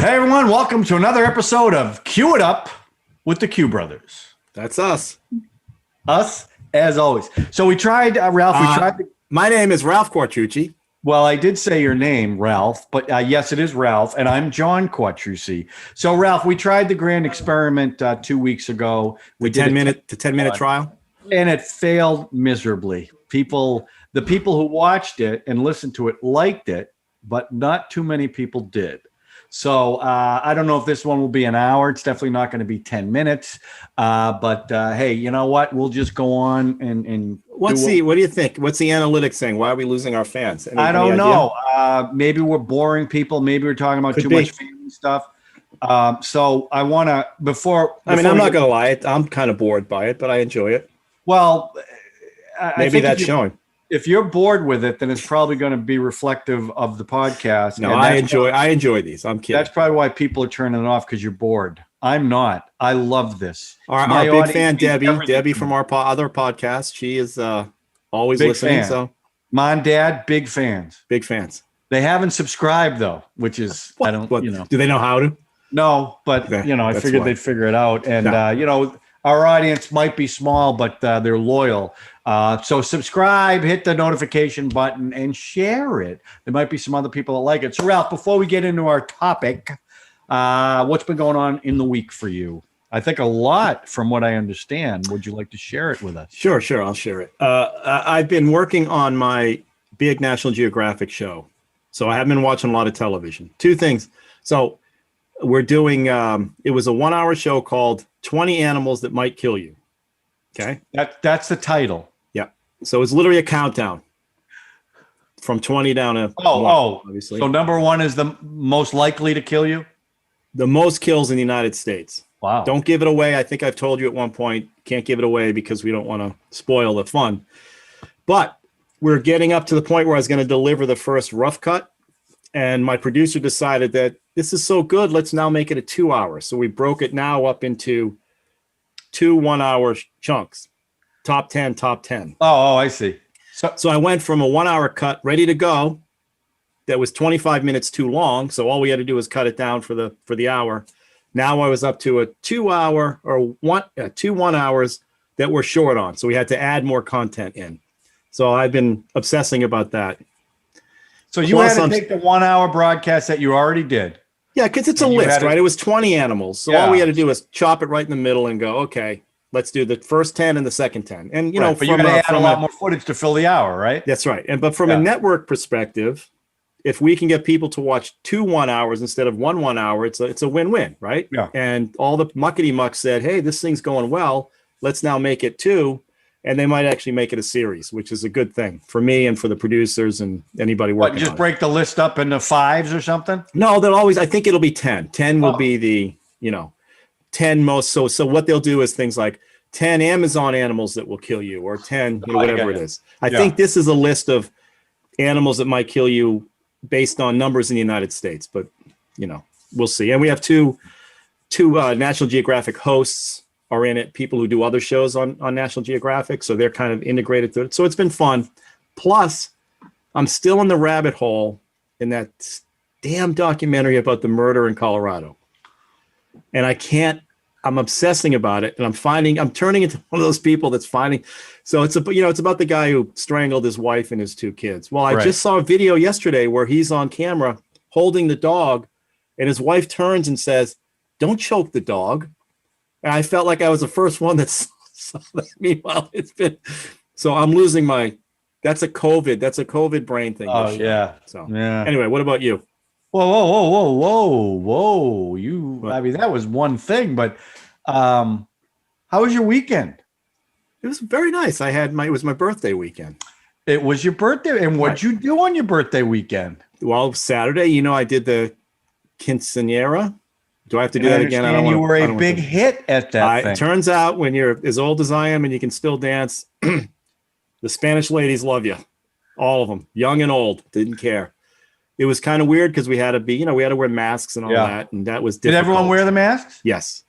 Hey everyone, welcome to another episode of Cue It Up with the Q Brothers. That's us. Us, as always. So we tried, Ralph, My name is Ralph Quartucci. Well, I did say your name, Ralph, but yes, it is Ralph, and I'm John Quattrucci. So, Ralph, we tried the grand experiment 2 weeks ago. We did a 10-minute trial, and it failed miserably. The people who watched it and listened to it liked it, but not too many people did. So I don't know if this one will be an hour. It's definitely not going to be 10 minutes. But hey, you know what? We'll just go on and what do you think? What's the analytics saying? Why are we losing our fans? I don't know. Maybe we're boring people. Maybe we're talking about too much family stuff. So I want to, I'm not going to lie. I'm kind of bored by it, but I enjoy it. Well, maybe that's showing. If you're bored with it, then it's probably going to be reflective of the podcast. No, I enjoy these. I'm kidding. That's probably why people are turning it off, because you're bored. I'm not. I love this. Our big fan, Debbie from our other podcast. She is always big listening. Fan. So, Mom, Dad, big fans. Big fans. They haven't subscribed though, which is Do they know how to? No, but I figured they'd figure it out. And our audience might be small, but they're loyal. So subscribe, hit the notification button, and share it. There might be some other people that like it. So, Ralph, before we get into our topic, what's been going on in the week for you? I think a lot, from what I understand. Would you like to share it with us? Sure. I'll share it. I've been working on my big National Geographic show. So I have been watching a lot of television. Two things. So we're doing, it was a 1-hour show called 20 Animals That Might Kill You. Okay. That's the title. Yeah. So it's literally a countdown from 20 down to one, obviously. So number one is the most likely to kill you? The most kills in the United States. Wow. Don't give it away. I think I've told you at one point, can't give it away because we don't want to spoil the fun. But we're getting up to the point where I was going to deliver the first rough cut. And my producer decided that this is so good, let's now make it a 2 hour. So we broke it now up into 2 1-hour chunks. Top 10. Oh, I see. So I went from a 1-hour cut ready to go that was 25 minutes too long. So all we had to do was cut it down for the hour. Now I was up to a 2 hour or 2 1 hours that we're short on. So we had to add more content in. So I've been obsessing about that. So you had to take the 1-hour broadcast that you already did. Yeah, because it's a list, right? It was 20 animals. So all we had to do was chop it right in the middle and go, okay, let's do the first 10 and the second 10. And, but you're going to add a lot more footage to fill the hour, right? That's right. But from a network perspective, if we can get people to watch 2 1 hours instead of 1 hour, it's a win-win, right? Yeah. And all the muckety mucks said, hey, this thing's going well. Let's now make it 2. And they might actually make it a series, which is a good thing for me and for the producers and anybody working. Just break the list up into 5s or something? No, I think it'll be 10. 10 will be the, 10 most. So what they'll do is things like 10 Amazon animals that will kill you, or 10, whatever it is. I think this is a list of animals that might kill you based on numbers in the United States, but we'll see. And we have two National Geographic hosts are in it, people who do other shows on National Geographic. So they're kind of integrated to it. So it's been fun. Plus, I'm still in the rabbit hole in that damn documentary about the murder in Colorado. And I'm obsessing about it. And I'm turning into one of those people that's finding. So it's about the guy who strangled his wife and his 2 kids. Well, I just saw a video yesterday where he's on camera holding the dog, and his wife turns and says, "Don't choke the dog." And I felt like I was the first one that saw that. Meanwhile, I'm losing that's a COVID brain thing. Oh, yeah. So anyway, what about you? Whoa. I mean, that was one thing, but how was your weekend? It was very nice. It was my birthday weekend. It was your birthday. And what'd you do on your birthday weekend? Well, Saturday, I did the quinceañera. Do I have to do that again? You were a big hit at that thing. It turns out when you're as old as I am and you can still dance, the Spanish ladies love you. All of them, young and old, didn't care. It was kind of weird because we had to wear masks and all that, and that was difficult. Did everyone wear the masks? Yes.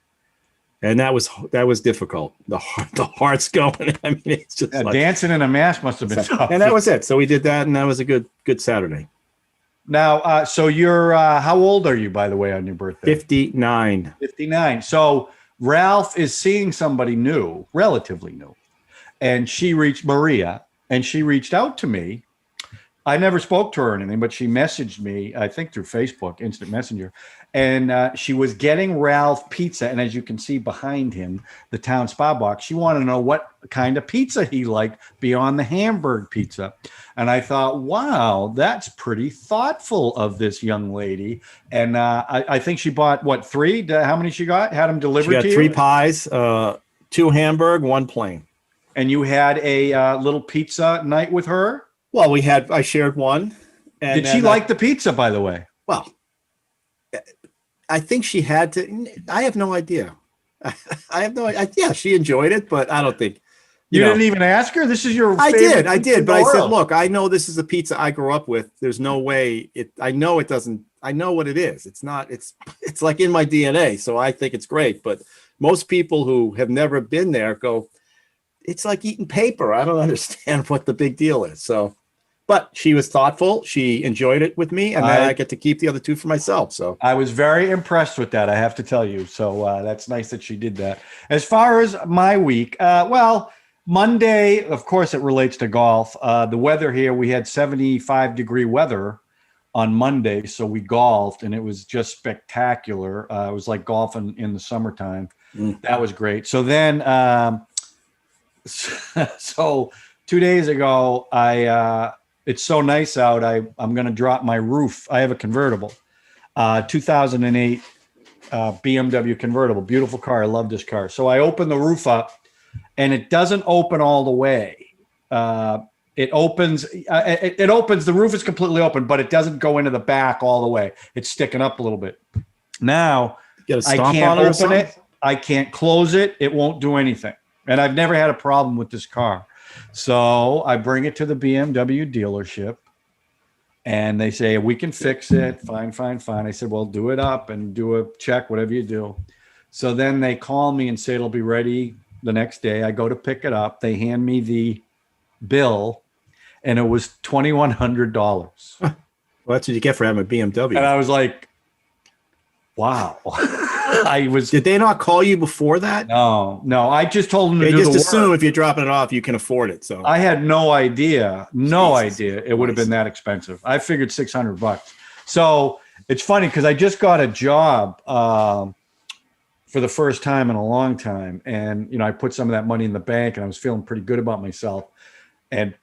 And that was difficult. The heart's going. I mean, it's just dancing in a mask must have been tough. And that was it. So we did that, and that was a good Saturday. Now, so you're how old are you, by the way, on your birthday? 59. 59. So Ralph is seeing somebody new, relatively new, and she reached Maria, and she reached out to me. I never spoke to her or anything, but she messaged me, I think through Facebook, Instant Messenger, and she was getting Ralph pizza. And as you can see behind him, the Town Spa box, she wanted to know what kind of pizza he liked beyond the Hamburg pizza. And I thought, wow, that's pretty thoughtful of this young lady. And I think she bought, what, 3? How many she got? Had them delivered to you? She got 3 pies, 2 Hamburg, 1 plain. And you had a little pizza night with her? Well, I shared one. And did she like the pizza, by the way? Well, I think she had to. I have no idea. I have no idea. Yeah, she enjoyed it, but I don't think. You didn't even ask her? This is your I did. But I said, look, I know this is a pizza I grew up with. There's no way I know it doesn't. I know what it is. It's not, it's like in my DNA. So I think it's great. But most people who have never been there go, it's like eating paper. I don't understand what the big deal is. So, but she was thoughtful. She enjoyed it with me, and then I get to keep the other 2 for myself. So I was very impressed with that, I have to tell you. So that's nice that she did that. As far as my week, well, Monday, of course, it relates to golf. The weather here, we had 75-degree weather on Monday, so we golfed, and it was just spectacular. It was like golfing in the summertime. That was great. So then, so 2 days ago, it's so nice out. I'm going to drop my roof. I have a convertible, 2008 BMW convertible, beautiful car. I love this car. So I open the roof up, and it doesn't open all the way. It opens. It opens. The roof is completely open, but it doesn't go into the back all the way. It's sticking up a little bit. Now I can't open it. I can't close it. It won't do anything. And I've never had a problem with this car. So I bring it to the BMW dealership, and they say, we can fix it. Fine, fine, fine. I said, well, do it up and do a check, whatever you do. So then they call me and say it'll be ready the next day. I go to pick it up. They hand me the bill, and it was $2,100. Well, that's what you get for having a BMW. And I was like, wow. Did they not call you before that? No. I just told them to do just the assume work. if you're dropping it off, you can afford it. So I had no idea it would have been that expensive. I figured $600. So it's funny because I just got a job for the first time in a long time, and I put some of that money in the bank, and I was feeling pretty good about myself. And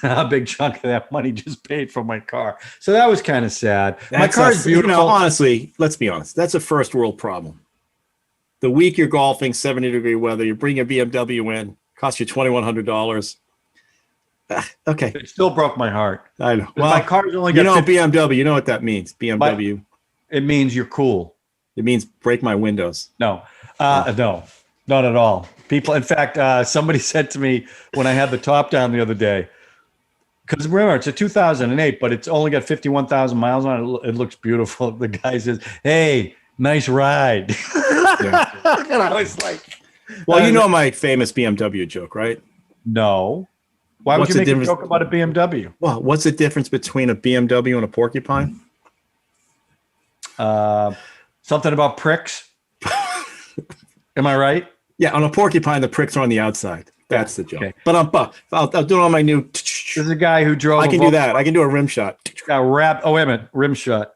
a big chunk of that money just paid for my car. So that was kind of sad. My car's beautiful. Honestly, let's be honest. That's a first world problem. The week you're golfing, 70-degree weather, you bring a BMW in, costs you $2,100. Okay. It still broke my heart. I know. Well, my car's only got BMW, you know what that means. BMW. It means you're cool. It means break my windows. No, no, not at all. People, in fact, somebody said to me when I had the top down the other day, because remember, it's a 2008, but it's only got 51,000 miles on it. It looks beautiful. The guy says, hey, nice ride. Yeah. And I was like, well, you know my famous BMW joke, right? No. Why would you make a joke about a BMW? Well, what's the difference between a BMW and a porcupine? Something about pricks. Am I right? Yeah, on a porcupine, the pricks are on the outside. That's the joke. Okay. But I'll do it on my new. This is a guy who drove. I can do that. I can do a rim shot. Oh, wait a minute. Rim shot.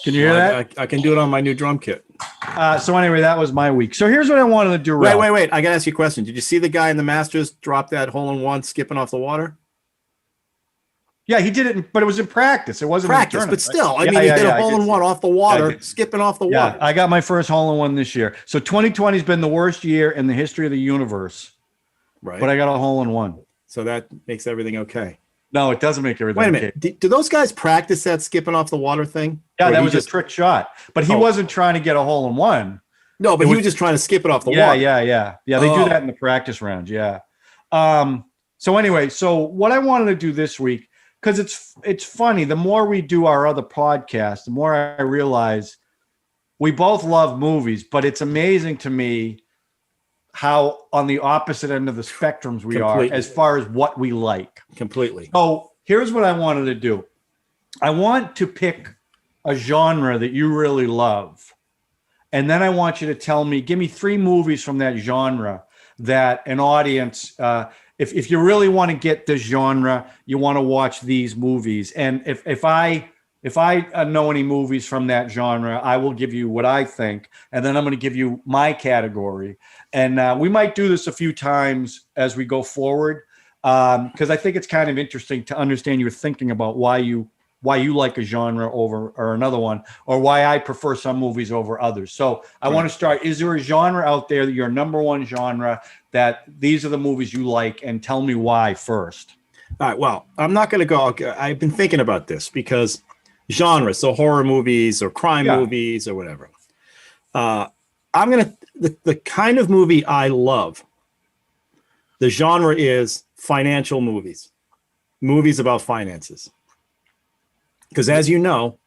Can you hear that? I can do it on my new drum kit. So anyway, that was my week. So here's what I wanted to do. Ralph. Wait. I got to ask you a question. Did you see the guy in the Masters drop that hole-in-one skipping off the water? Yeah, he did it, but it was in practice. It wasn't practice, but still, I mean, he did a hole-in-one off the water, skipping off the water. Yeah, I got my first hole-in-one this year. So 2020 has been the worst year in the history of the universe. Right. But I got a hole-in-one. So that makes everything okay. No, it doesn't make everything okay. Wait a minute. Do those guys practice that skipping off the water thing? Yeah, that was a trick shot. But he wasn't trying to get a hole-in-one. No, but he was just trying to skip it off the water. Yeah. They do that in the practice rounds, yeah. So anyway, so what I wanted to do this week, because it's funny, the more we do our other podcasts, the more I realize we both love movies, but it's amazing to me how on the opposite end of the spectrums we are as far as what we like. Completely. So here's what I wanted to do. I want to pick a genre that you really love. And then I want you to tell me, give me 3 movies from that genre that an audience, if you really want to get this genre, you want to watch these movies. And if I know any movies from that genre, I will give you what I think, and then I'm going to give you my category. And we might do this a few times as we go forward, because I think it's kind of interesting to understand your thinking about why you like a genre over or another one, or why I prefer some movies over others. So I want to start. Is there a genre out there that your number one genre that these are the movies you like, and tell me why first? All right. Well, I'm not going to go. I've been thinking about this because genre, so horror movies or crime movies or whatever. I'm going to, the kind of movie I love, the genre is financial movies, movies about finances. Because as you know,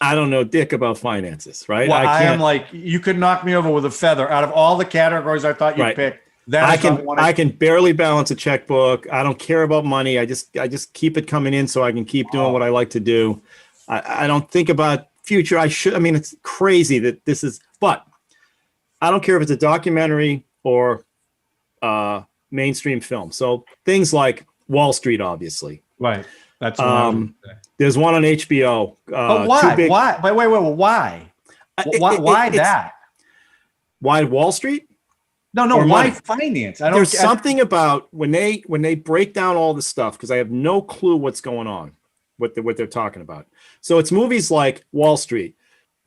I don't know dick about finances, right? Well, I am like, you could knock me over with a feather. Out of all the categories I thought you'd pick, I can barely balance a checkbook. I don't care about money. I just keep it coming in so I can keep doing what I like to do. I don't think about future. I mean, it's crazy that this is, but I don't care if it's a documentary or mainstream film. So things like Wall Street, obviously. Right. That's what there's one on HBO. But why? Why? Wait. Why? Why that? Why Wall Street? No. Why finance? There's something about when they break down all the stuff, because I have no clue what's going on, what they're talking about. So it's movies like Wall Street.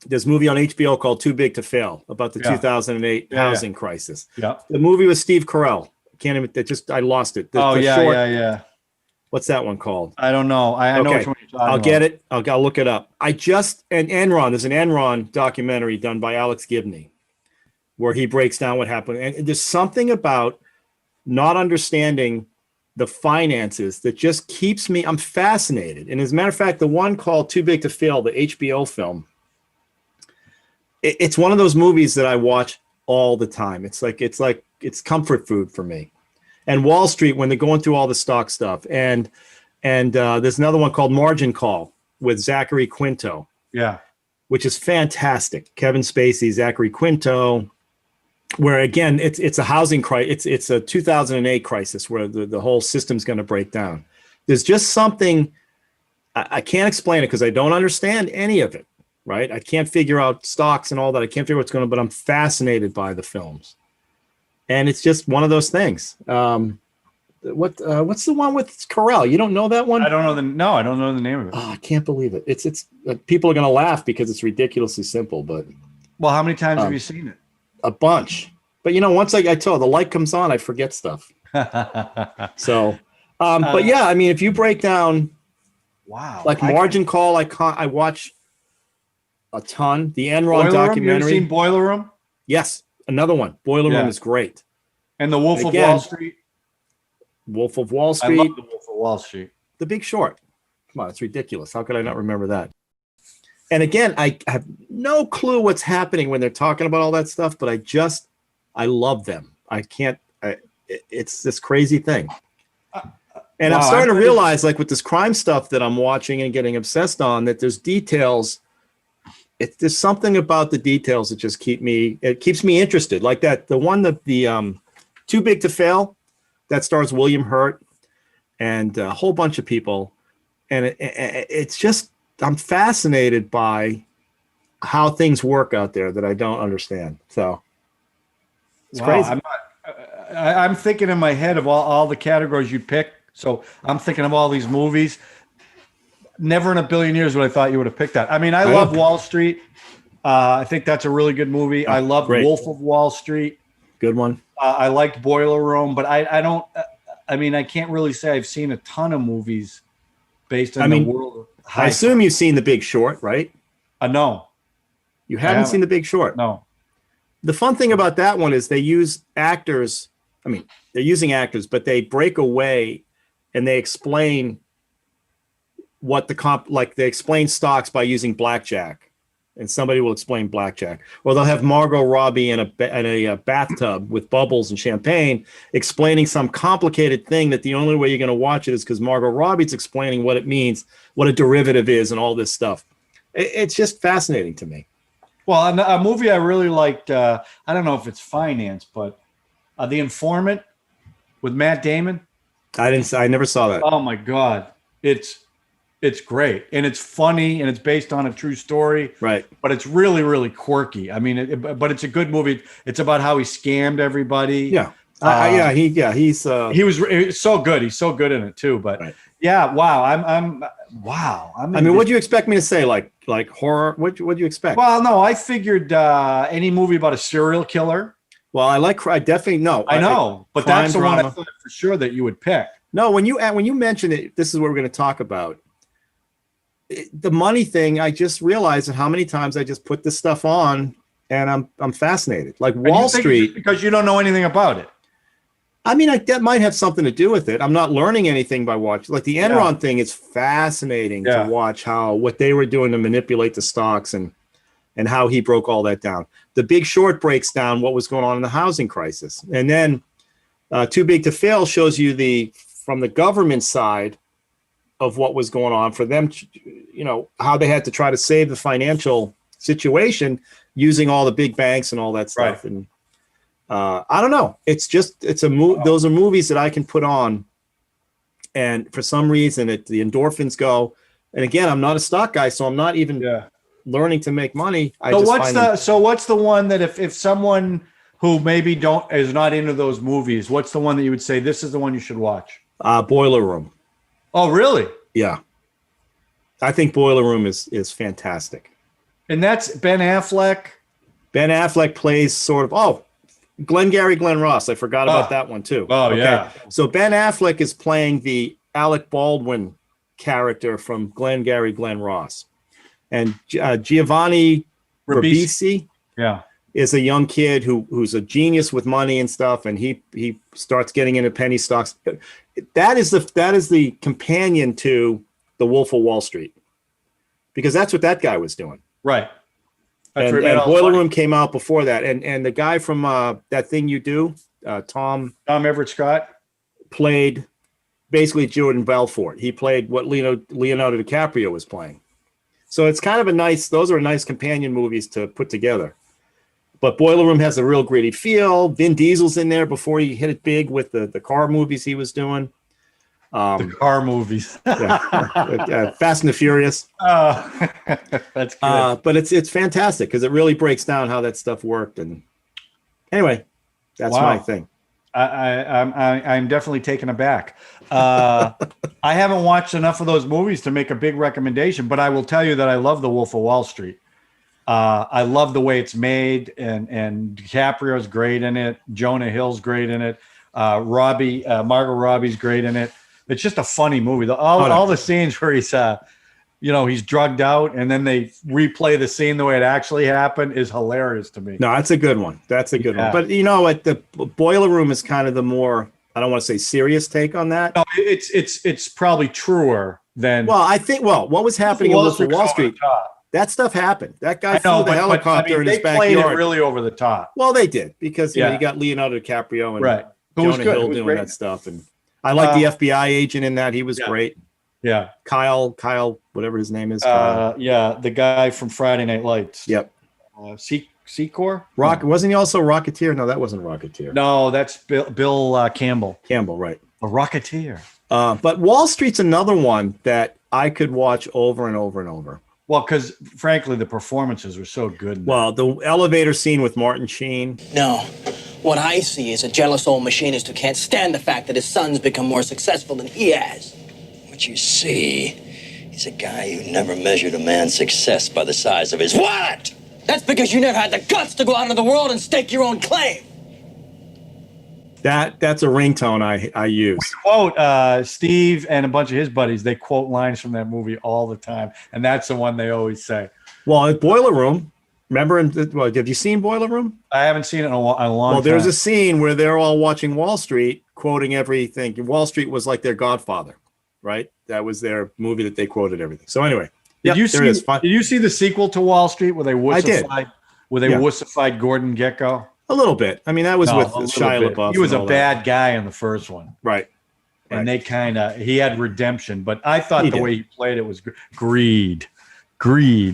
There's a movie on HBO called Too Big to Fail about the 2008 housing crisis. Yeah. The movie with Steve Carell. I lost it. Yeah. What's that one called? I don't know. I know which one you're talking about. I'll get it. I'll look it up. Enron, there's an Enron documentary done by Alex Gibney where he breaks down what happened. And there's something about not understanding the finances that just keeps me, I'm fascinated. And as a matter of fact, the one called Too Big to Fail, the HBO film, it's one of those movies that I watch all the time. It's comfort food for me. And Wall Street, when they're going through all the stock stuff, and there's another one called Margin Call with Zachary Quinto, which is fantastic. Kevin Spacey, Zachary Quinto, where again it's a housing crisis. It's a 2008 crisis where the whole system's going to break down. There's just something I can't explain it because I don't understand any of it. Right? I can't figure out stocks and all that. I can't figure what's going on, but I'm fascinated by the films. And it's just one of those things. What's the one with Carell? You don't know that one? I don't know the name of it. Oh, I can't believe it. It's people are going to laugh because it's ridiculously simple. But well, how many times have you seen it? A bunch. But once I told the light comes on, I forget stuff. So, but yeah, I mean, if you break down, like Margin Call, I watch a ton. The Enron documentary. You ever seen Boiler Room? Yes. Another one. Boiler Room is great. And The Wolf of Wall Street. Wolf of Wall Street. I love The Wolf of Wall Street. The Big Short. Come on, it's ridiculous. How could I not remember that? And again, I have no clue what's happening when they're talking about all that stuff, but I love them. It's this crazy thing. And I'm starting to realize, like with this crime stuff that I'm watching and getting obsessed on, that there's details. There's something about the details that just keeps me interested. Like the one that the Too Big to Fail, that stars William Hurt and a whole bunch of people. And it's just, I'm fascinated by how things work out there that I don't understand. So it's crazy. I'm thinking in my head of all the categories you pick. So I'm thinking of all these movies. Never in a billion years would I thought you would have picked that. I mean, I love Wall Street. I think that's a really good movie. I love Wolf of Wall Street. Good one. I liked Boiler Room, but I don't. I mean, I can't really say I've seen a ton of movies based on the world. I assume you've seen The Big Short, right? No. You haven't seen The Big Short? No. The fun thing about that one is they use actors. I mean, they're using actors, but they break away and they explain what they explain stocks by using blackjack and somebody will explain blackjack. Or they'll have Margot Robbie in a bathtub with bubbles and champagne explaining some complicated thing that the only way you're going to watch it is because Margot Robbie's explaining what it means, what a derivative is, and all this stuff. It's just fascinating to me. Well, a movie I really liked, I don't know if it's finance, but The Informant with Matt Damon. I never saw that. Oh my God. It's great, and it's funny, and it's based on a true story. Right. But it's really, really quirky. I mean, but it's a good movie. It's about how he scammed everybody. Yeah. He was so good. He's so good in it too. But right. Yeah, wow. Wow. I mean, what do you expect me to say? Like horror? What do you expect? Well, no, I figured any movie about a serial killer. Well, I definitely know. I know, but that's the one I thought for sure that you would pick. No, when you mentioned it, this is what we're going to talk about. The money thing, I just realized how many times I just put this stuff on, and I'm fascinated. Like Wall Street, because you don't know anything about it. I mean, that might have something to do with it. I'm not learning anything by watching. Like the Enron thing is fascinating to watch what they were doing to manipulate the stocks and how he broke all that down. The Big Short breaks down what was going on in the housing crisis, and then Too Big to Fail shows you from the government side of what was going on for them, how they had to try to save the financial situation using all the big banks and all that stuff. Right. And I don't know. Those are movies that I can put on, and for some reason the endorphins go. And again, I'm not a stock guy, so I'm not even learning to make money. So what's the one that if someone who maybe is not into those movies, what's the one that you would say this is the one you should watch? Boiler Room. Oh, really? Yeah. I think Boiler Room is fantastic. And that's Ben Affleck. Ben Affleck plays sort of, Glenn Ross. I forgot about that one too. Oh, okay. Yeah. So Ben Affleck is playing the Alec Baldwin character from Glenn Ross. And Giovanni Ribisi is a young kid who's a genius with money and stuff, and he starts getting into penny stocks. That is the companion to The Wolf of Wall Street, because that's what that guy was doing. Right. And Boiler Room came out before that, and the guy from That Thing You Do, Tom Everett Scott, played basically Jordan Belfort. He played what Leonardo DiCaprio was playing. So it's kind of those are nice companion movies to put together. But Boiler Room has a real gritty feel. Vin Diesel's in there before he hit it big with the car movies he was doing. The car movies. Fast and the Furious. Oh, that's good. But it's fantastic because it really breaks down how that stuff worked. And anyway, that's my thing. I'm definitely taken aback. I haven't watched enough of those movies to make a big recommendation, but I will tell you that I love The Wolf of Wall Street. I love the way it's made, and DiCaprio's great in it. Jonah Hill's great in it. Margot Robbie's great in it. It's just a funny movie. All the scenes where he's drugged out and then they replay the scene the way it actually happened is hilarious to me. No, that's a good one. That's a good one. But the Boiler Room is kind of the more, I don't want to say serious take on that. No, it's probably truer than. Well, I think. Well, what was happening in Wolf of Wall Street? That stuff happened. That guy flew the helicopter in his backyard. They played it really over the top. Well, they did because you got Leonardo DiCaprio and Jonah Hill doing that stuff, and I like the FBI agent in that. He was great. Yeah, Kyle, whatever his name is. The guy from Friday Night Lights. Yep. Secor. Wasn't he also Rocketeer? No, that wasn't Rocketeer. No, that's Bill Campbell. Campbell, right? A Rocketeer. But Wall Street's another one that I could watch over and over and over. Well, because frankly, the performances were so good. Well, the elevator scene with Martin Sheen. No. What I see is a jealous old machinist who can't stand the fact that his son's become more successful than he has. What you see, he's a guy who never measured a man's success by the size of his wallet. That's because you never had the guts to go out into the world and stake your own claim. That's a ringtone I use. We quote Steve and a bunch of his buddies. They quote lines from that movie all the time, and that's the one they always say. Well, at Boiler Room, remember? Have you seen Boiler Room? I haven't seen it in a long time. Well, there's a scene where they're all watching Wall Street, quoting everything. Wall Street was like their Godfather, right? That was their movie that they quoted everything. So anyway, Did you there see? it is. Did you see the sequel to Wall Street where they did. wussified Gordon Gekko? A little bit. I mean, that was with a little Shia bit. LaBeouf. He was and a all bad that. guy in the first one, Right. and they he had redemption. But I thought He the did. way he played it was greed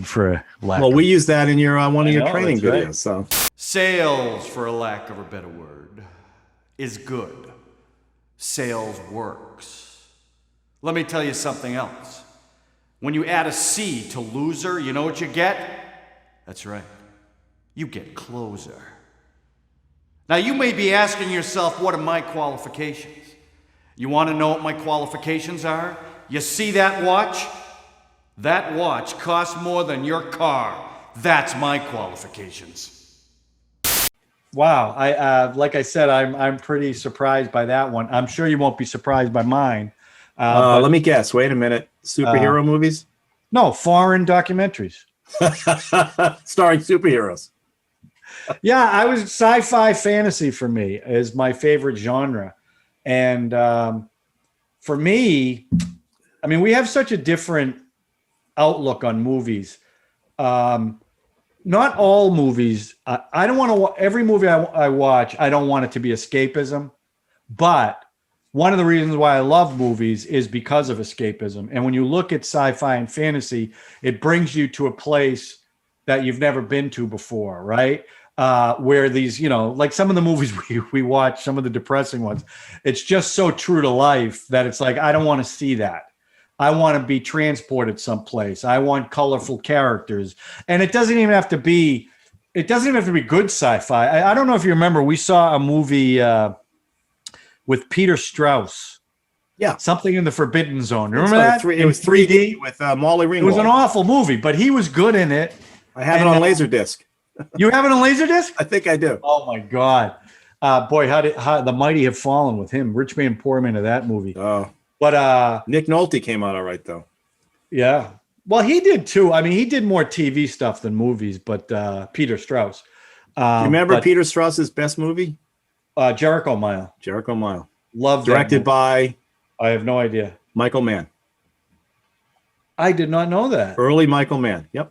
for lack. Well, of we use that in your one of your know, training that's right. videos. So Sales, for a lack of a better word, is good. Sales works. Let me tell you something else. When you add a C to loser, you know what you get? That's right. You get closer. Now, you may be asking yourself, what are my qualifications? You want to know what my qualifications are? You see that watch? That watch costs more than your car. That's my qualifications. Wow, I like I said, I'm pretty surprised by that one. I'm sure you won't be surprised by mine. But let me guess. Wait a minute. Superhero movies? no, foreign documentaries. Starring superheroes. Yeah, I was sci-fi fantasy for me is my favorite genre, and for me, I mean, we have such a different outlook on movies. Not all movies. I don't want to. Every movie I watch, I don't want it to be escapism. But one of the reasons why I love movies is because of escapism. And when you look at sci-fi and fantasy, it brings you to a place that you've never been to before, right? Where these, like some of the movies we watch, some of the depressing ones, it's just so true to life that it's like, I don't want to see that. I want to be transported someplace. I want colorful characters. And it doesn't even have to be good sci-fi. I don't know if you remember, we saw a movie with Peter Strauss. Yeah. Something in the Forbidden Zone. Remember that? It was 3D with Molly Ringwald. It was an awful movie, but he was good in it. I have it on Laserdisc. You have it on Laserdisc? I think I do. Oh my God. Boy, how the mighty have fallen with him. Rich Man, Poor Man of that movie. Oh. But Nick Nolte came out all right, though. Yeah. Well, he did too. I mean, he did more TV stuff than movies, but Peter Strauss. Do you remember Peter Strauss's best movie? Jericho Mile. Jericho Mile. Love that Directed movie. by I have no idea. Michael Mann. I did not know that. Early Michael Mann. Yep.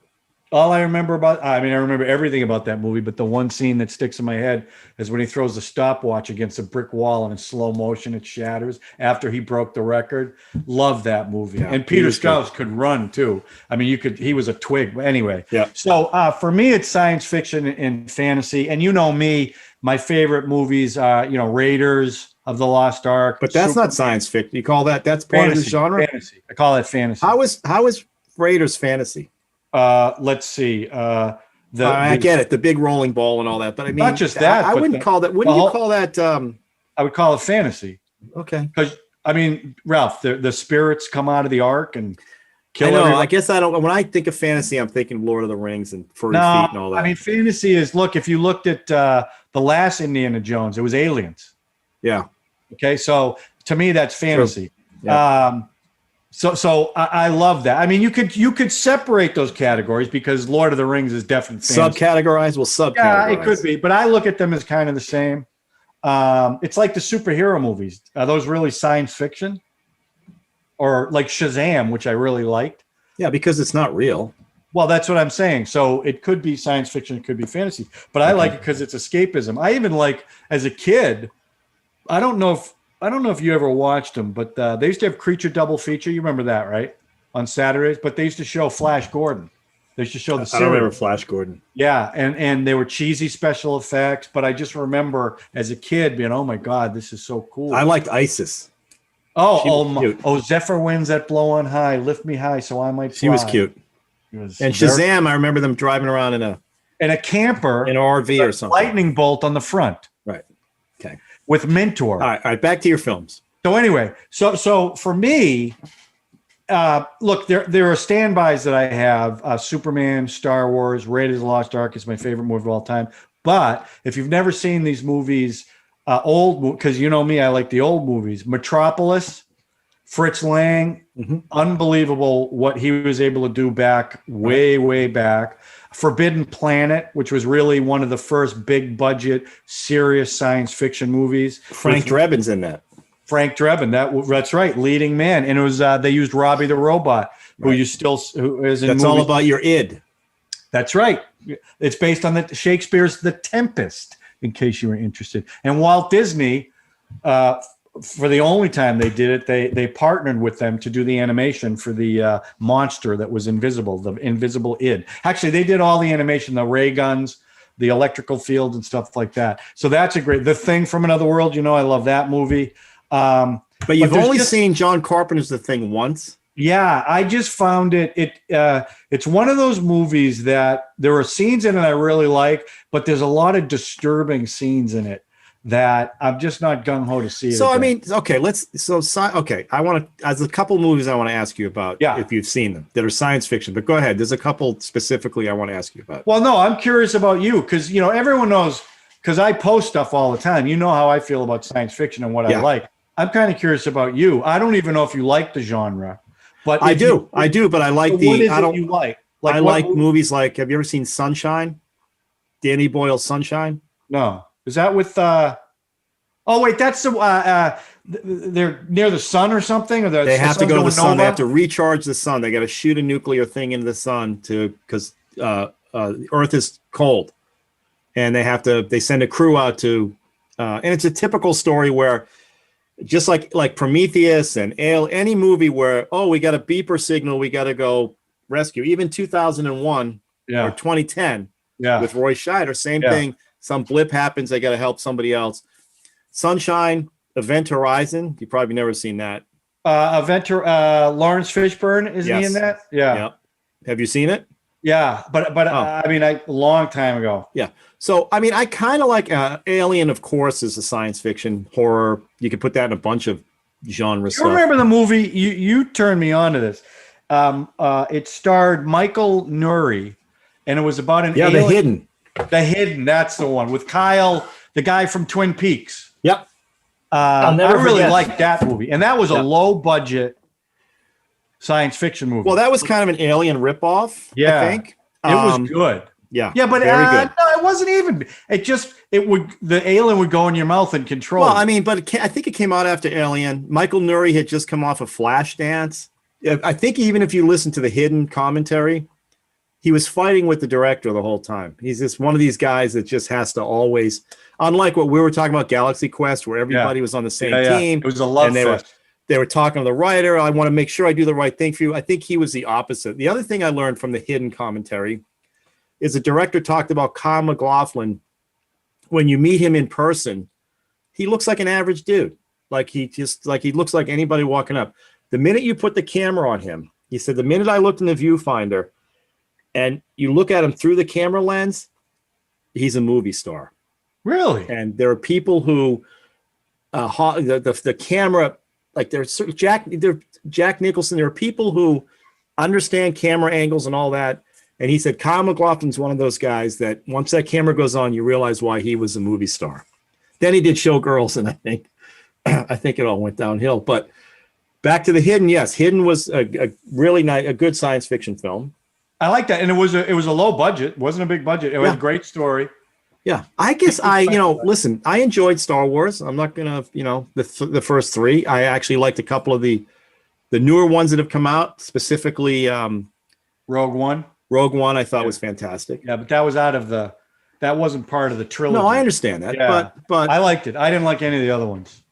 All I remember I remember everything about that movie, but the one scene that sticks in my head is when he throws the stopwatch against a brick wall and in slow motion it shatters after he broke the record. Love that movie. Yeah, and Peter Strauss could run too. I mean, he was a twig. But anyway. Yeah. So for me, it's science fiction and fantasy. And you know me, my favorite movies are, Raiders of the Lost Ark. But that's not science fiction. You call that's part of the genre? Fantasy. I call that fantasy. How is Raiders fantasy? Let's see. I get it, the big rolling ball and all that, but I mean, not just that. I wouldn't call that. Wouldn't you call that? I would call it fantasy. Okay. Because I mean, Ralph, the spirits come out of the ark and kill. I know. Everyone. I guess I don't. When I think of fantasy, I'm thinking Lord of the Rings and furry feet and all that. I mean, fantasy is if you looked at the last Indiana Jones, it was aliens. Yeah. Okay, so to me, that's fantasy. Yeah. So I love that. I mean, you could separate those categories because Lord of the Rings is definitely fantasy. Subcategorize. Well, subcategorize. Yeah, it could be, but I look at them as kind of the same. It's like the superhero movies. Are those really science fiction? Or like Shazam, which I really liked. Yeah, because it's not real. Well, that's what I'm saying. So it could be science fiction, it could be fantasy, but I like it because it's escapism. I even like as a kid. I don't know if you ever watched them, but they used to have Creature Double Feature. You remember that, right? On Saturdays, but they used to show Flash Gordon. They used to show the series. I don't remember Flash Gordon. Yeah, and they were cheesy special effects, but I just remember as a kid being, oh my God, this is so cool. I liked Isis. Zephyr winds that blow on high, lift me high so I might fly. She was cute. And Shazam, I remember them driving around in a camper, in an RV or something. Lightning bolt on the front. Right. Okay. With Mentor. All right. Back to your films. So anyway, so for me, look, there are standbys that I have. Superman, Star Wars, Raiders of the Lost Ark is my favorite movie of all time. But if you've never seen these movies, because you know me, I like the old movies. Metropolis, Fritz Lang, unbelievable what he was able to do way back. Forbidden Planet, which was really one of the first big budget, serious science fiction movies. Frank Drebin's in that. Frank Drebin, that's right, leading man. And it was they used Robbie the Robot who you still who is in That's all movies. about your id. That's right. It's based on the Shakespeare's The Tempest, in case you were interested. And Walt Disney, for the only time they did it, they partnered with them to do the animation for the monster that was invisible, the invisible id. Actually, they did all the animation, the ray guns, the electrical field, and stuff like that. So that's a great. The Thing from Another World. I love that movie. But you've only seen John Carpenter's The Thing once. Yeah, I just found it's one of those movies that there are scenes in it I really like, but there's a lot of disturbing scenes in it that I'm just not gung ho to see it. So again. I mean, okay, I want to. There's a couple movies I want to ask you about. Yeah. If you've seen them that are science fiction, but go ahead. There's a couple specifically I want to ask you about. Well, no, I'm curious about you because everyone knows because I post stuff all the time. You know how I feel about science fiction and what I like. I'm kind of curious about you. I don't even know if you like the genre, but I do, but I like what is it you like? I like movies like. Have you ever seen Sunshine? Danny Boyle's Sunshine. No, is that with? Oh wait, that's the. They're near the sun or something, or they have to go to the sun. They have to recharge the sun. They got to shoot a nuclear thing into the sun because Earth is cold, and they send a crew out to, and it's a typical story where. Just like Prometheus and any movie where we got a beeper signal, we got to go rescue. Even 2001 or 2010 with Roy Scheider, same thing. Some blip happens, they got to help somebody else. Sunshine, Event Horizon, you probably never seen that. Lawrence Fishburne is he in that? Yeah. Yep. Have you seen it? Yeah, but I mean, a long time ago. Yeah. So, I mean, I kind of like Alien, of course, is a science fiction horror. You could put that in a bunch of genres. You remember the movie? You turned me on to this. It starred Michael Nouri, and it was about an alien. The Hidden. The Hidden, that's the one with Kyle, the guy from Twin Peaks. Yep. I really liked that movie, and that was a low budget science fiction movie. Well, that was kind of an Alien ripoff. Yeah, I think it was good. Yeah, but very good. No, it wasn't even. The alien would go in your mouth and control. Well, I mean, but I think it came out after Alien. Michael Nouri had just come off of Flashdance. I think even if you listen to the Hidden commentary, he was fighting with the director the whole time. He's just one of these guys that just has to always, unlike what we were talking about, Galaxy Quest, where everybody was on the same team. It was a love fest. They were talking to the writer. I want to make sure I do the right thing for you. I think he was the opposite. The other thing I learned from the Hidden commentary is the director talked about Kyle MacLachlan. When you meet him in person, he looks like an average dude. He looks like anybody walking up. The minute you put the camera on him, he said, the minute I looked in the viewfinder and you look at him through the camera lens, he's a movie star. Really? And there are people who, the camera, like there's Jack Nicholson. There are people who understand camera angles and all that. And he said Kyle MacLachlan's one of those guys that once that camera goes on, you realize why he was a movie star. Then he did Showgirls, and I think it all went downhill. But back to the Hidden, yes, Hidden was a really nice, a good science fiction film. I like that, and it was a low budget, it wasn't a big budget. It was a great story. Yeah, I guess listen, I enjoyed Star Wars. I'm not gonna, the first three. I actually liked a couple of the newer ones that have come out, specifically Rogue One. Rogue One, I thought was fantastic. Yeah, but that wasn't part of the trilogy. No, I understand that, but I liked it. I didn't like any of the other ones.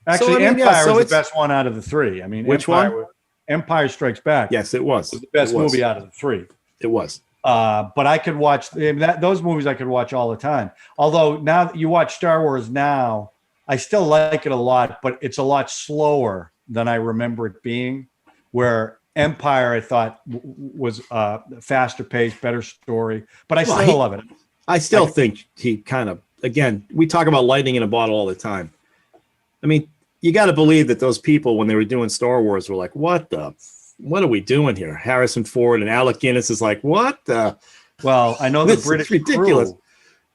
Actually, Empire was the best one out of the three. I mean, which one? Empire Strikes Back. Yes, it was. It was the best movie out of the three. It was. But I could watch those movies. I could watch all the time. Although now that you watch Star Wars now, I still like it a lot, but it's a lot slower than I remember it being. Where Empire, I thought, was faster paced, better story, but I still love it. I still think he kind of, again, we talk about lightning in a bottle all the time. I mean, you got to believe that those people, when they were doing Star Wars, were like, what are we doing here? Harrison Ford and Alec Guinness is like, what the? Well, I know the British ridiculous crew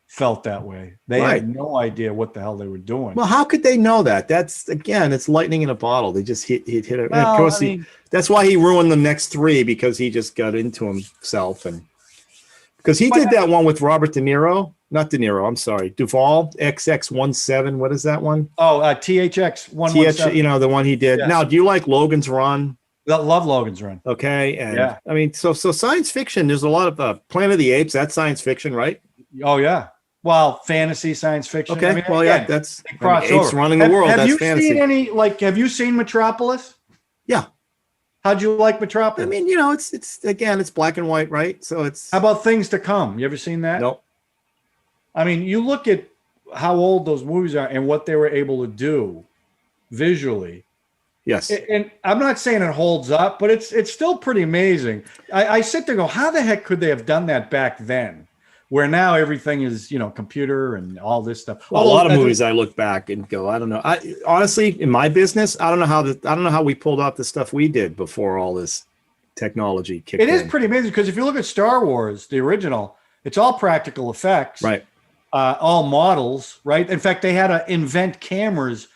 felt that way. They had no idea what the hell they were doing. Well, how could they know that? That's, again, it's lightning in a bottle. They just hit it. Well, and of course, that's why he ruined the next three, because he just got into himself. And because he did that one with Robert De Niro. Not De Niro, I'm sorry. Duvall, XX-17. What is that one? Oh, THX-117. The one he did. Yeah. Now, do you like Logan's Run? Love Logan's Run. Okay, and Yeah. I mean, so science fiction. There's a lot of Planet of the Apes. That's science fiction, right? Oh yeah. Well, fantasy, science fiction. Okay. I mean, Well, again, yeah, that's they cross apes over. running the world. Have That's you fantasy. seen any? Like, have you seen Metropolis? Yeah. How'd you like Metropolis? I mean, it's again, it's black and white, right? So it's how about Things to Come? You ever seen that? nope. I mean, you look at how old those movies are and what they were able to do visually. Yes. And I'm not saying it holds up, but it's still pretty amazing. I sit there and go, how the heck could they have done that back then? Where now everything is, computer and all this stuff. Well, a lot of movies I look back and go, I don't know. I honestly, in my business, I don't know how we pulled off the stuff we did before all this technology kicked in. It is pretty amazing because if you look at Star Wars, the original, it's all practical effects, right? All models, right? In fact, they had to invent cameras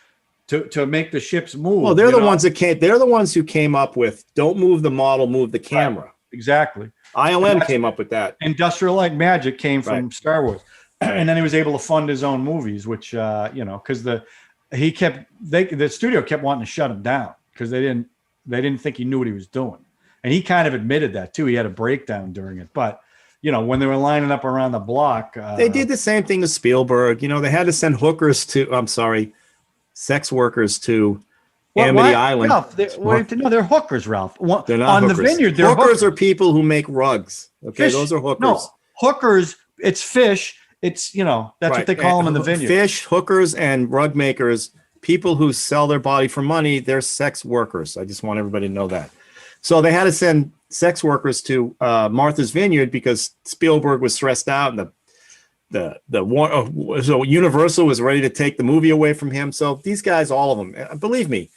to make the ships move. Well, they're the ones that came. They're the ones who came up with don't move the model, move the camera. Right. Exactly. ILM came up with that. Industrial Light Magic came from Star Wars, and then he was able to fund his own movies, which because the studio kept wanting to shut him down because they didn't think he knew what he was doing, and he kind of admitted that too. He had a breakdown during it, but when they were lining up around the block, they did the same thing to Spielberg. They had to send sex workers to Amity Island. Ralph, they're hookers, Ralph. They're not on hookers. The vineyard. They're hookers are people who make rugs. Okay, those are hookers. No, hookers. It's fish. It's that's what they call them in the vineyard. Fish, hookers, and rug makers. People who sell their body for money. They're sex workers. I just want everybody to know that. So they had to send sex workers to Martha's Vineyard because Spielberg was stressed out, and so Universal was ready to take the movie away from him. So these guys, all of them, believe me.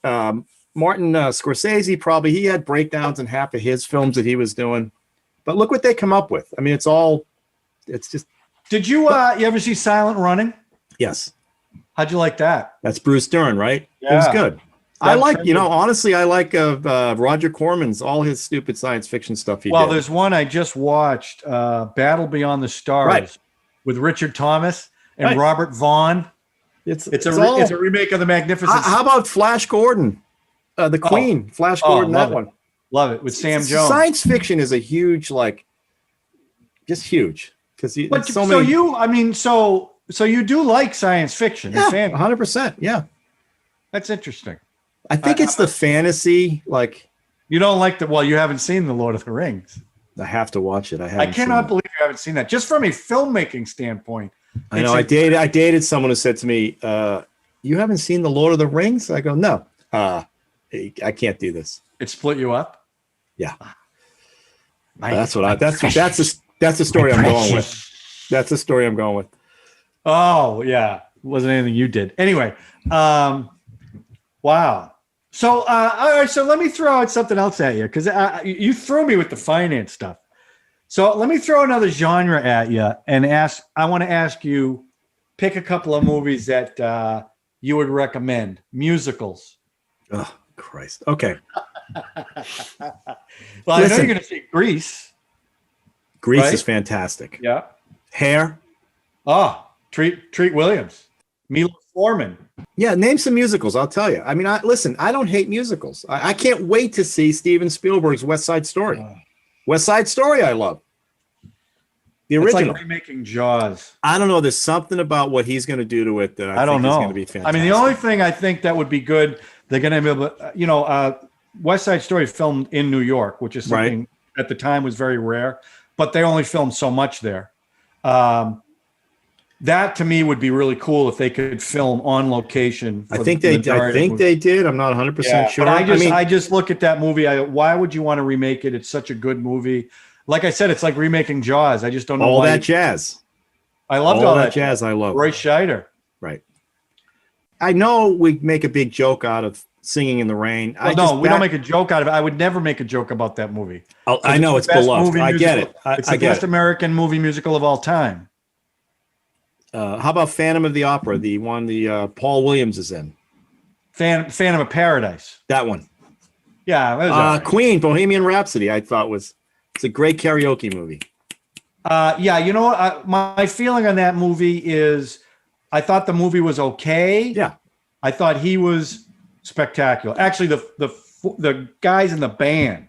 Martin Scorsese he had breakdowns in half of his films that he was doing, but look what they come up with. I mean, it's just. Did you ever see Silent Running? Yes. How'd you like that? That's Bruce Dern, right? Yeah. It was good. I like, honestly, I like Roger Corman's all his stupid science fiction stuff. Well, there's one I just watched, Battle Beyond the Stars, with Richard Thomas and Robert Vaughn. It's a remake of The Magnificent. How about Flash Gordon, the Queen, Flash Gordon, that one. Love it with Sam Jones. Science fiction is a huge, just huge because so many. So you do like science fiction? Yeah, 100%. Yeah, that's interesting. I think it's the fantasy. You don't like you haven't seen The Lord of the Rings. I have to watch it. I cannot believe you haven't seen that. Just from a filmmaking standpoint. I know. I dated someone who said to me, "You haven't seen The Lord of the Rings?" I go, "No, I can't do this." It split you up. Yeah, that's the story I'm going with. That's the story I'm going with. Oh yeah, wasn't anything you did anyway. Wow. So all right. So let me throw out something else at you because you threw me with the finance stuff. So let me throw another genre at you and ask. I want to ask you, pick a couple of movies that you would recommend. Musicals. Oh Christ. Okay. Well, I know you're going to say Grease. Grease is fantastic. Yeah. Hair. Oh, Treat Williams. Milo Forman. Yeah, name some musicals. I'll tell you. I mean, listen. I don't hate musicals. I can't wait to see Steven Spielberg's West Side Story. West Side Story, I love. The original. It's like remaking Jaws. I don't know. There's something about what he's going to do to it that I don't think know. is going to be fantastic. I mean, the only thing I think that would be good, they're going to be able to, West Side Story filmed in New York, which is something at the time was very rare, but they only filmed so much there. That to me would be really cool if they could film on location. I think they did. I'm not 100% sure. But I just look at that movie. Why would you want to remake it? It's such a good movie. Like I said, it's like remaking Jaws. I just don't know all that jazz. I loved all that jazz. I love Roy Scheider. Right. I know we make a big joke out of Singing in the Rain. Well, we don't make a joke out of it. I would never make a joke about that movie. I know it's beloved. I get it. It's the best American movie musical of all time. How about Phantom of the Opera, the one Paul Williams is in? Phantom of Paradise. That one. Yeah. That was Queen, Bohemian Rhapsody, I thought it's a great karaoke movie. Yeah, you know what? My feeling on that movie is I thought the movie was okay. Yeah. I thought he was spectacular. Actually, the the guys in the band.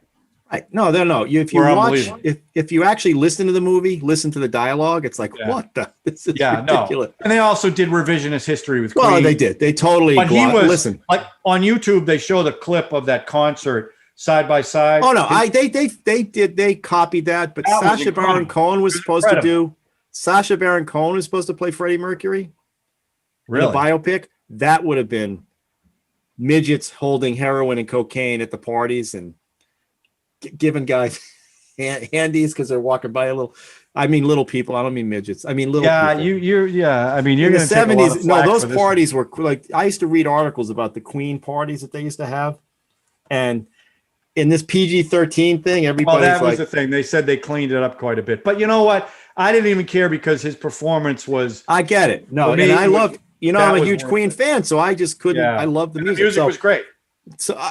No. If you Were watch, unbelievable. if you actually listen to the movie, listen to the dialogue, it's like, Yeah. what the? This is Yeah, ridiculous. no. And they also did revisionist history with Well, Queen. they did. They totally. But he was listen. like on YouTube. They show the clip of that concert side by side. Oh no, they copied that, but That was Sacha Baron incredible. Cohen was It was supposed incredible. to do. Sacha Baron Cohen was supposed to play Freddie Mercury in Really? a biopic. That would have been midgets holding heroin and cocaine at the parties and giving guys handies because they're walking by little people. I don't mean midgets. I mean little Yeah, people. I mean, you're In the going to take a lot of 70s, no, flack those for this parties were like, I used to read articles about the Queen parties that they used to have. And in this PG-13 thing, Well, everybody's that was like, the thing. They said they cleaned it up quite a bit. But you know what? I didn't even care because his performance was. I get it. No, For me, and I it was- loved, I'm that a was huge worth Queen it. fan, so I just couldn't, Yeah. I love the The music. music was great.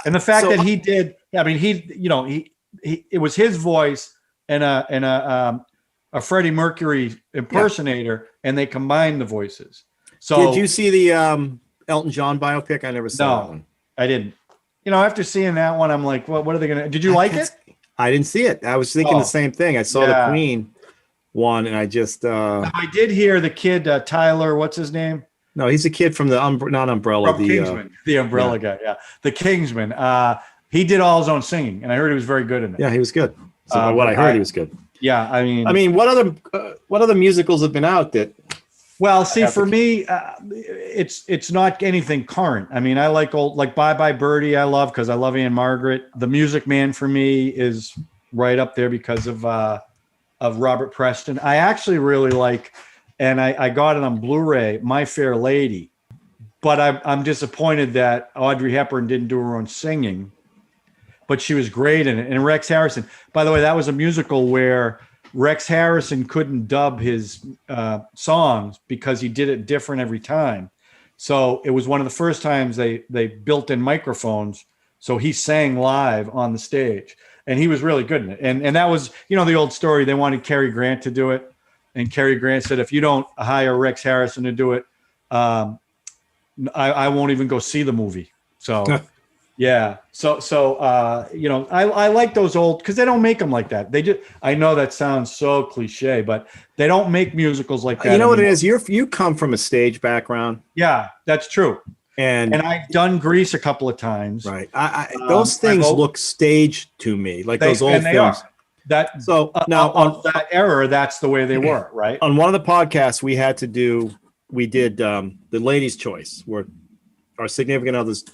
And the fact so- that he did, I mean, it was his voice and a Freddie Mercury impersonator, and they combined the voices. So did you see the Elton John biopic? I never saw that No, one. I didn't. After seeing that one, I'm like, what are they going to, did you like it? I didn't see it. I was thinking Oh, the same thing. I saw yeah. the Queen one, and I just I did hear the kid, Tyler, what's his name? no, he's a kid from the not Umbrella, From the Kingsman, the umbrella guy. Yeah. The Kingsman. He did all his own singing, and I heard he was very good in it. yeah, he was good. So what I heard, he was good. Yeah. I mean, what other musicals have been out that? well, see, for me, it's not anything current. I mean, I like Bye Bye Birdie. I love because I love Anne Margaret. The Music Man for me is right up there because of Robert Preston. I actually really like, and I got it on Blu-ray, My Fair Lady. But I'm disappointed that Audrey Hepburn didn't do her own singing, but she was great in it. And Rex Harrison, by the way, that was a musical where Rex Harrison couldn't dub his songs because he did it different every time. So it was one of the first times they built in microphones. So he sang live on the stage, and he was really good in it. And that was, the old story. They wanted Cary Grant to do it. And Cary Grant said, if you don't hire Rex Harrison to do it, I won't even go see the movie. So yeah. So I like those old, because they don't make them like that. They just, I know that sounds so cliche, but they don't make musicals like that. You know what it anymore. is? You come from a stage background. Yeah, that's true. And I've done Grease a couple of times. right. Those things look staged to me, like those old and they films. are. That So now on that era, that's the way they were, right? on one of the podcasts we did the Ladies' Choice, where our significant others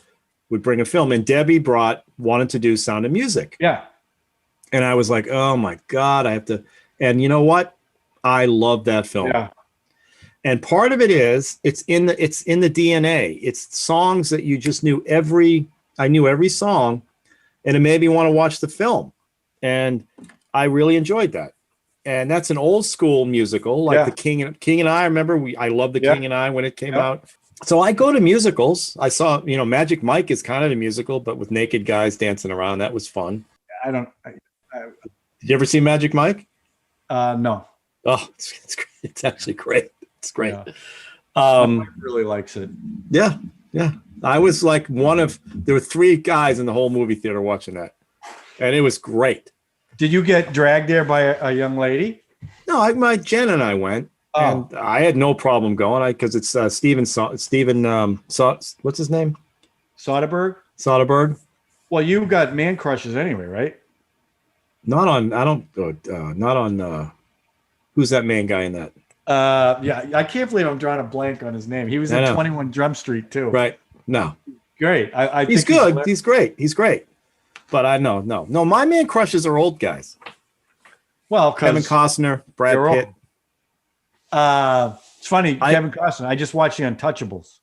would bring a film, and Debbie wanted to do Sound of Music. Yeah. And I was like, oh my God, I have to. And you know what? I love that film. Yeah. And part of it is it's in the DNA. It's songs that you just knew I knew every song, and it made me want to watch the film. And I really enjoyed that. And that's an old school musical, like the King and I. Remember, I loved the King and I when it came out. So I go to musicals. I saw, Magic Mike is kind of a musical, but with naked guys dancing around. That was fun. Did you ever see Magic Mike? No. Oh, it's great. It's actually great. It's great. Yeah. Mike really likes it. Yeah. Yeah. I was like there were 3 guys in the whole movie theater watching that. And it was great. Did you get dragged there by a young lady? No, my Jen and I went. And I had no problem going because it's Steven, what's his name? Soderbergh. Well, you got man crushes anyway, right? Not on, who's that main guy in that? Yeah, I can't believe I'm drawing a blank on his name. He was in 21 Drum Street too. Right. No. Great. He's think good. He's great. He's great. But no, my man crushes are old guys. Well, Kevin Costner, Brad Pitt. It's funny, Kevin Costner. I just watched The Untouchables.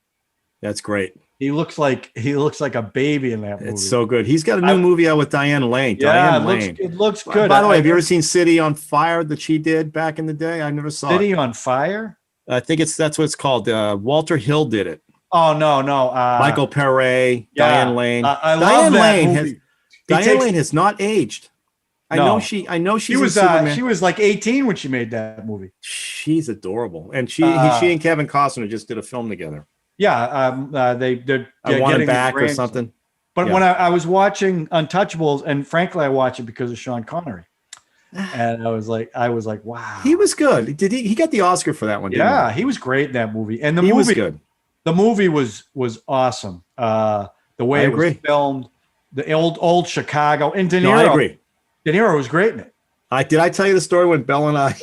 That's great. He looks like a baby in that movie. It's so good. He's got a new movie out with Diane Lane. Yeah, Diane Lane. It looks good. By the way, have you ever seen City on Fire that she did back in the day? I never saw City it. on Fire? I think that's what it's called. Walter Hill did it. Oh no. Michael Pere, Diane Lane. I love that movie. Diane Lane has not aged. I know she's she was like 18 when she made that movie. She's adorable, and she and Kevin Costner just did a film together. Yeah, they're I Want It getting Back or something. But when I was watching Untouchables, and frankly, I watched it because of Sean Connery, and I was like, wow, He was good. Did he got the Oscar for that one? Yeah, he was great in that movie, and He was good. The movie was awesome. The way it was filmed, the old Chicago, and De Niro. No, I agree. De Niro was great in it. Did I tell you the story when Belle and I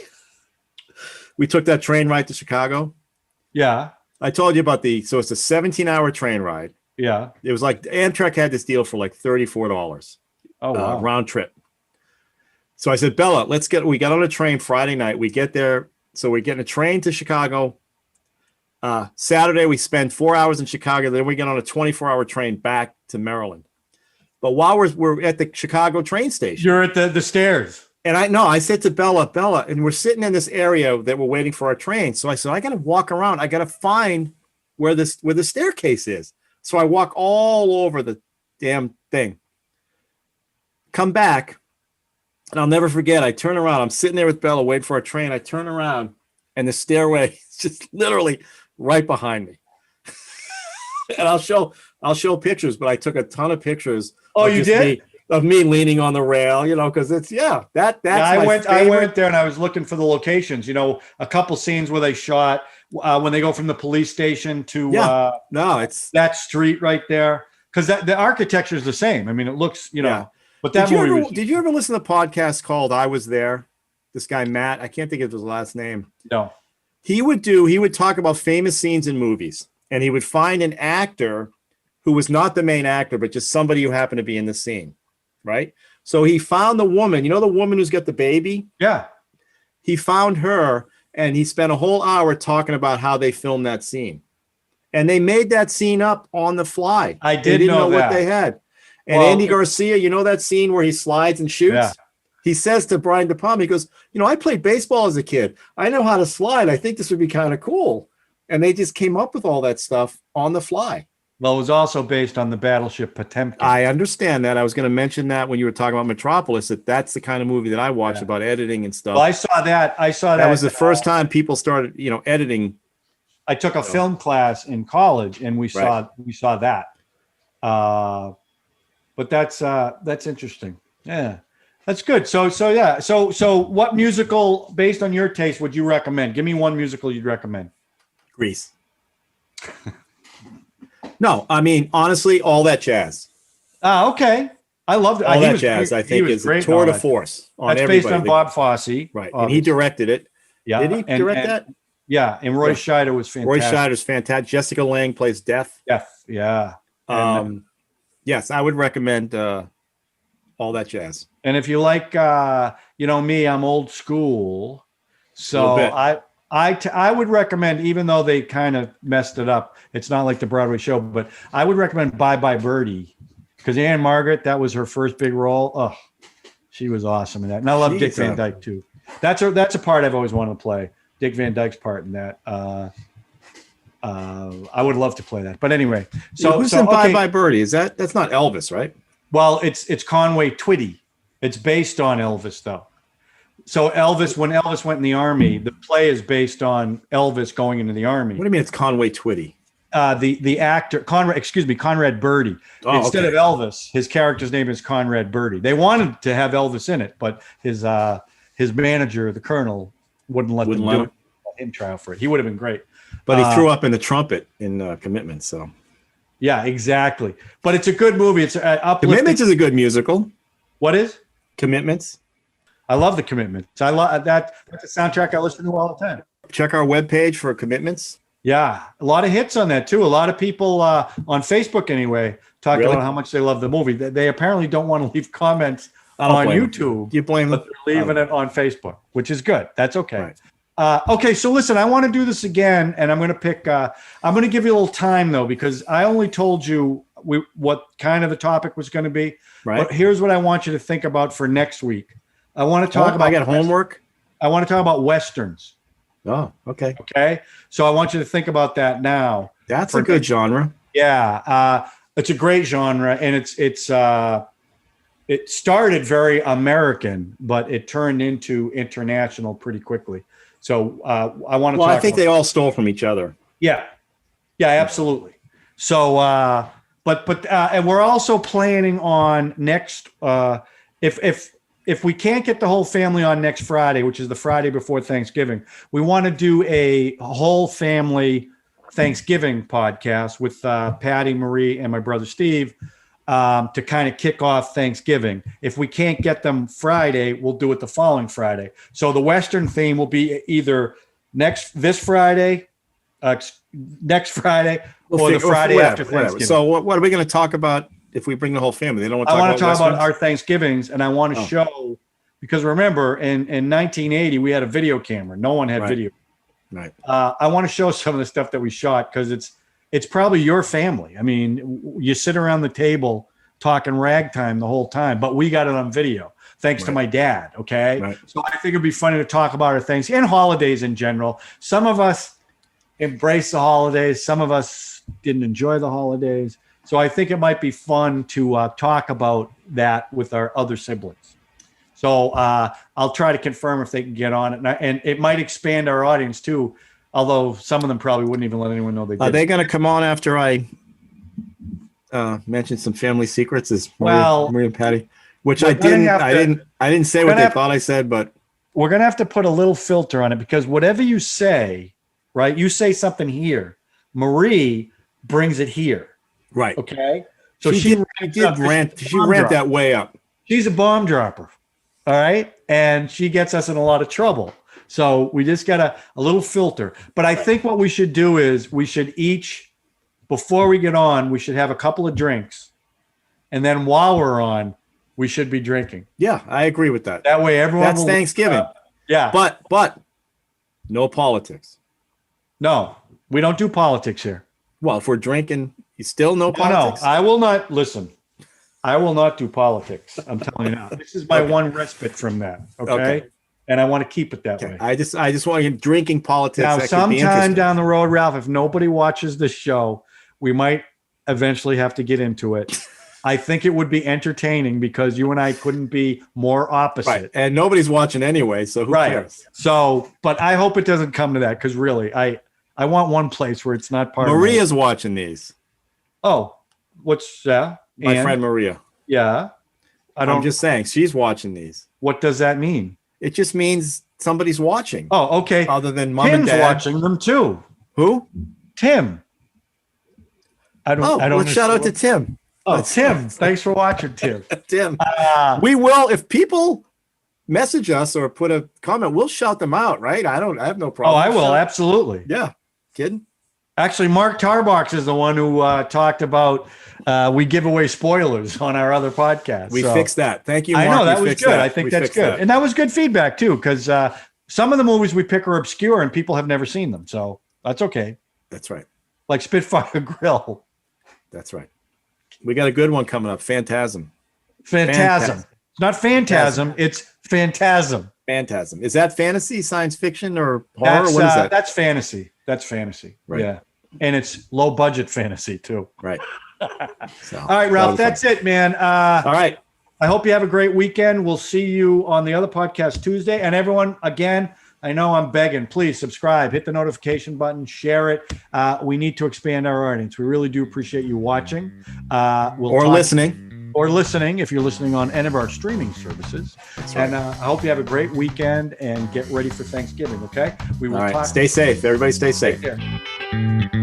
we took that train ride to Chicago? Yeah, I told you about so it's a 17-hour train ride. Yeah, it was like Amtrak had this deal for like $34. Oh wow, round trip. So I said, Bella, we got on a train Friday night. We get there. So we're getting a train to Chicago. Saturday, we spend 4 hours in Chicago. Then we get on a 24-hour train back to Maryland. But while we're at the Chicago train station, you're at the stairs. And I said to Bella, and we're sitting in this area that we're waiting for our train. So I said, I got to walk around. I got to find where the staircase is. So I walk all over the damn thing. Come back. And I'll never forget, I turn around. I'm sitting there with Bella waiting for our train. I turn around and the stairway is just literally right behind me. And I'll show pictures, but I took a ton of pictures. Oh, you did? Of me leaning on the rail, because it's that's I went there and I was looking for the locations, a couple scenes where they shot when they go from the police station to it's that street right there, because the architecture is the same. I mean, it looks but that did you ever listen to the podcast called I Was There? This guy Matt, I can't think of his last name. No. He would talk about famous scenes in movies, and he would find an actor who was not the main actor, but just somebody who happened to be in the scene. Right. So he found the woman, the woman who's got the baby. Yeah. He found her and he spent a whole hour talking about how they filmed that scene. And they made that scene up on the fly. I didn't know what they had. And Andy Garcia, that scene where he slides and shoots? Yeah. He says to Brian De Palma, he goes, I played baseball as a kid. I know how to slide. I think this would be kind of cool. And they just came up with all that stuff on the fly. Well, it was also based on the battleship Potemkin. I understand that. I was going to mention that when you were talking about Metropolis, that's the kind of movie that I watch about editing and stuff. Well, I saw that. That was the first time people started, editing. I took a film class in college, and we saw that. But that's interesting. Yeah, that's good. So what musical, based on your taste, would you recommend? Give me one musical you'd recommend. Grease. No, I mean, honestly, All That Jazz. Okay. I loved it. All That Jazz, I think, is a tour de force on everybody. That's based on Bob Fosse. Right. Obviously. And he directed it. Yeah. Did he direct that? Yeah. And Roy Scheider was fantastic. Roy Scheider's fantastic. Jessica Lange plays Death. Yeah. Yes, I would recommend All That Jazz. And if you like, me, I'm old school. So I would recommend, even though they kind of messed it up, it's not like the Broadway show, but I would recommend Bye Bye Birdie, because Anne Margaret, that was her first big role. Oh, she was awesome in that. And I love Dick Van Dyke too. That's a part I've always wanted to play. Dick Van Dyke's part in that. I would love to play that. But anyway, who's in Bye Bye Birdie? That's not Elvis, right? Well, it's Conway Twitty. It's based on Elvis though. So when Elvis went in the army, the play is based on Elvis going into the army. What do you mean it's Conway Twitty? The actor Conrad Birdie. Instead of Elvis, his character's name is Conrad Birdie. They wanted to have Elvis in it, but his manager, the colonel, wouldn't let him try out for it. He would have been great. But he threw up in the trumpet in Commitment. So yeah, exactly. But it's a good movie. It's Commitments is a good musical. What is Commitments? I love the Commitments. I love that. That's a soundtrack I listen to all the time. Check our webpage for Commitments. Yeah, a lot of hits on that too. A lot of people on Facebook anyway talk about how much they love the movie. They apparently don't want to leave comments on YouTube. You blame them? But they're leaving it on Facebook, which is good. That's okay. Right. Okay, so listen, I want to do this again, and I'm going to pick. I'm going to give you a little time though, because I only told you what kind of the topic was going to be. Right. But here's what I want you to think about for next week. I want to talk about. I got homework. I want to talk about Westerns. Oh, okay. Okay. So I want you to think about that now. That's a good genre. Yeah. It's a great genre, and it started very American, but it turned into international pretty quickly. So I want to. Well, I think they all stole from each other. Yeah. Yeah, absolutely. So and we're also planning on next. If we can't get the whole family on next Friday, which is the Friday before Thanksgiving, we want to do a whole family Thanksgiving podcast with Patty, Marie, and my brother Steve to kind of kick off Thanksgiving. If we can't get them Friday, we'll do it the following Friday. So the Western theme will be either this Friday, next Friday, or the Friday after Thanksgiving. So what are we going to talk about if we bring the whole family? They don't want to I want talk to talk about our Thanksgivings, and I want to show, because remember, in 1980, we had a video camera. No one had video. Right. I want to show some of the stuff that we shot because it's probably your family. I mean, you sit around the table talking ragtime the whole time, but we got it on video thanks to my dad. Okay. Right. So I think it'd be funny to talk about our things and holidays in general. Some of us embrace the holidays. Some of us didn't enjoy the holidays. So I think it might be fun to talk about that with our other siblings. So I'll try to confirm if they can get on it. And it might expand our audience too, although some of them probably wouldn't even let anyone know they did. Are they going to come on after I mention some family secrets? As Marie and Patty, which I didn't say what they thought I said, but we're going to have to put a little filter on it because whatever you say, right? You say something here. Marie brings it here. Right. Okay. So she rant that way up. She's a bomb dropper. All right. And she gets us in a lot of trouble. So we just got a little filter. But I think what we should do is we should each, before we get on, we should have a couple of drinks. And then while we're on, we should be drinking. Yeah, I agree with that. That way everyone That's Thanksgiving. Yeah. But no politics. No, we don't do politics here. Well, if we're drinking, you still no politics? No, I will not listen. I will not do politics. I'm telling you now. This is my one respite from that. Okay. And I want to keep it that way. I just want you drinking politics. Now, sometime down the road, Ralph, if nobody watches this show, we might eventually have to get into it. I think it would be entertaining because you and I couldn't be more opposite. Right. And nobody's watching anyway, so who cares? So, but I hope it doesn't come to that because really, I want one place where it's not part of Maria's watching these. Oh, what's that? My friend Maria. Yeah. I'm just saying, she's watching these. What does that mean? It just means somebody's watching. Oh, okay. Other than mom Tim's and dad. watching them too. Who? Tim. I don't shout out to Tim. Oh, Tim. Thanks for watching, Tim. Tim. We will, if people message us or put a comment, we'll shout them out, right? I have no problem. Oh, I will. Absolutely. Yeah. Kidding? Actually, Mark Tarbox is the one who talked about we give away spoilers on our other podcast. We fixed that. Thank you, Mark. I know that was good. I think that's good. And that was good feedback too, because some of the movies we pick are obscure and people have never seen them. So that's okay. That's right. Like Spitfire Grill. That's right. We got a good one coming up. Phantasm. It's not Phantasm. It's Phantasm. Phantasm. Is that fantasy, science fiction, or horror? What is that? That's fantasy. That's fantasy. Right. Yeah. And it's low budget fantasy too. Right. So, all right, Ralph, that's it, man. All right. I hope you have a great weekend. We'll see you on the other podcast Tuesday. And everyone, again, I know I'm begging. Please subscribe, hit the notification button, share it. We need to expand our audience. We really do appreciate you watching. Listening. Or listening if you're listening on any of our streaming services. Right. And I hope you have a great weekend and get ready for Thanksgiving, okay? We will talk. Stay safe. Everybody stay safe. Take care.